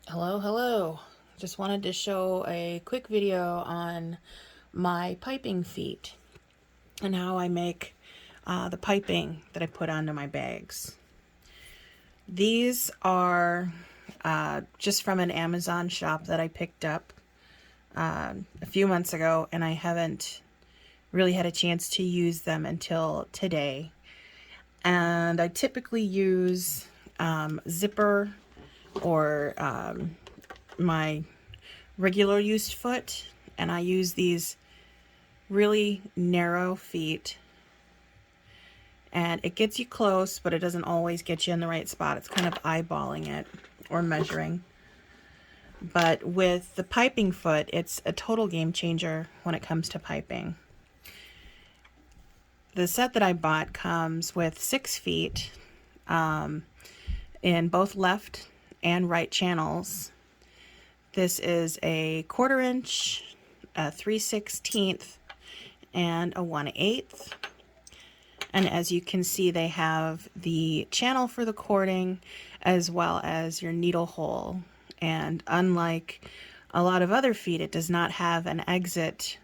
Hello, hello. Just wanted to show a quick video on my piping feet and how I make the piping that I put onto my bags. These are just from an Amazon shop that I picked up a few months ago, and I haven't really had a chance to use them until today. And I typically use zipper or my regular used foot, and I use these really narrow feet, and it gets you close, but it doesn't always get you in the right spot. It's kind of eyeballing it or measuring. But with the piping foot, it's a total game changer when it comes to piping. The set that I bought comes with 6 feet in both left and right channels. This is a 1/4 inch, a 3/16, and a 1/8. And as you can see, they have the channel for the cording as well as your needle hole. And unlike a lot of other feet, it does not have an exit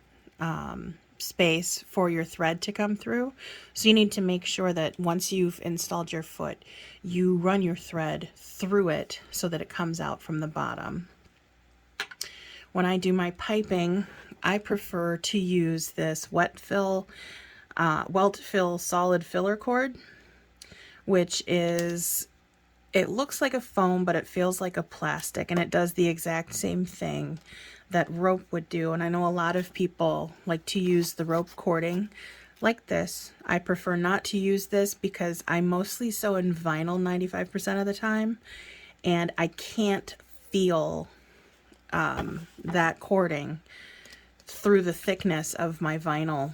space for your thread to come through. So you need to make sure that once you've installed your foot, you run your thread through it so that it comes out from the bottom. When I do my piping, I prefer to use this Welt Fill solid filler cord, which is, it looks like a foam, but it feels like a plastic, and it does the exact same thing that rope would do. And I know a lot of people like to use the rope cording like this. I prefer not to use this because I mostly sew in vinyl 95% of the time, and I can't feel that cording through the thickness of my vinyl.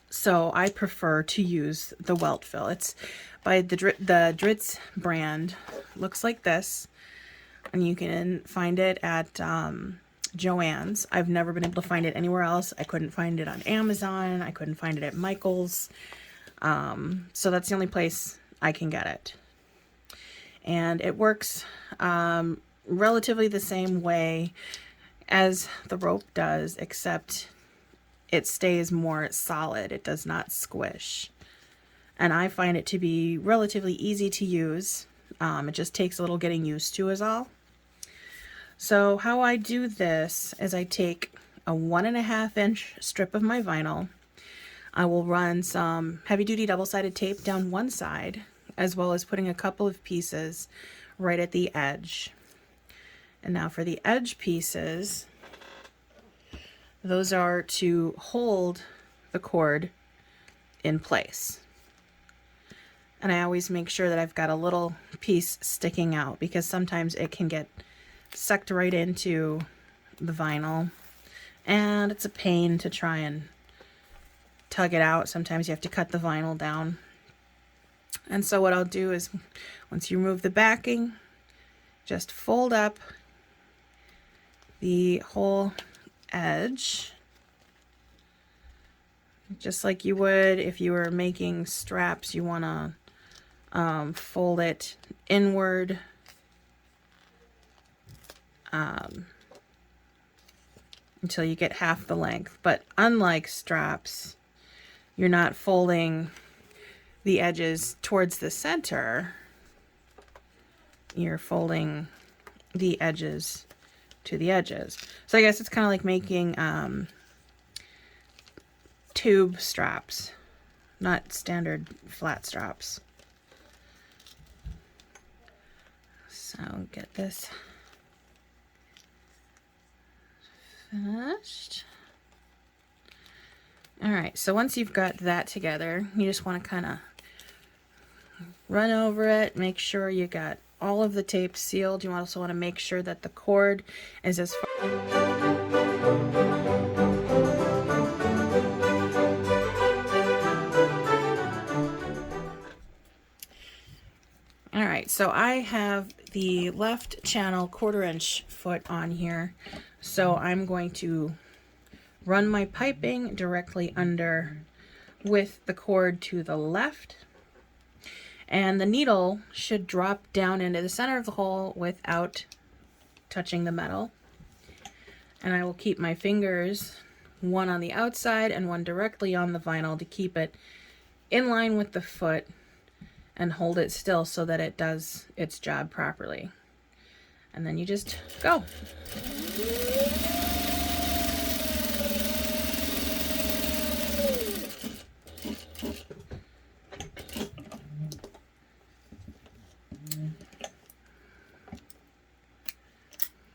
So I prefer to use the Welt Fill. It's by the Dritz brand. Looks like this, and you can find it at Joann's. I've never been able to find it anywhere else. I couldn't find it on Amazon. I couldn't find it at Michael's. So that's the only place I can get it. And it works relatively the same way as the rope does, except it stays more solid. It does not squish. And I find it to be relatively easy to use. It just takes a little getting used to is all. So how I do this is I take a 1.5 inch strip of my vinyl. I will run some heavy duty double-sided tape down one side, as well as putting a couple of pieces right at the edge. And now for the edge pieces, those are to hold the cord in place. And I always make sure that I've got a little piece sticking out, because sometimes it can get sucked right into the vinyl, and it's a pain to try and tug it out. Sometimes you have to cut the vinyl down. And so what I'll do is, once you remove the backing, just fold up the whole edge, just like you would if you were making straps. You want to fold it inward until you get half the length. But unlike straps, you're not folding the edges towards the center. You're folding the edges to the edges. So I guess it's kind of like making tube straps, not standard flat straps. So get this finished. All right, so once you've got that together, you just want to kind of run over it, make sure you got all of the tape sealed. You also want to make sure that the cord is as far. All right, so I have the left channel 1/4 inch foot on here. So I'm going to run my piping directly under with the cord to the left. And the needle should drop down into the center of the hole without touching the metal. And I will keep my fingers, one on the outside and one directly on the vinyl, to keep it in line with the foot and hold it still so that it does its job properly. And then you just go.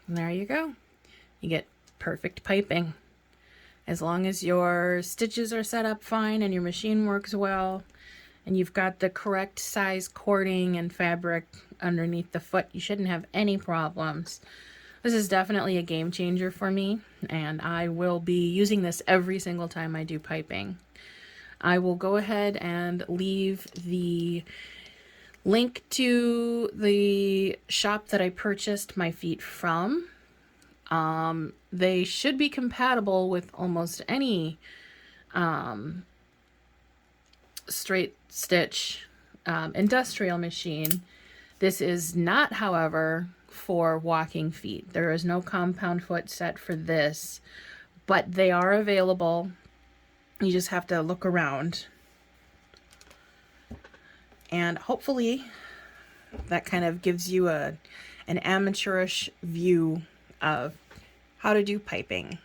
And there you go. You get perfect piping. As long as your stitches are set up fine and your machine works well, and you've got the correct size cording and fabric underneath the foot, you shouldn't have any problems. This is definitely a game changer for me, and I will be using this every single time I do piping. I will go ahead and leave the link to the shop that I purchased my feet from. They should be compatible with almost any straight stitch industrial machine. This is not, however, for walking feet. There is no compound foot set for this, but they are available. You just have to look around. And hopefully that kind of gives you an amateurish view of how to do piping.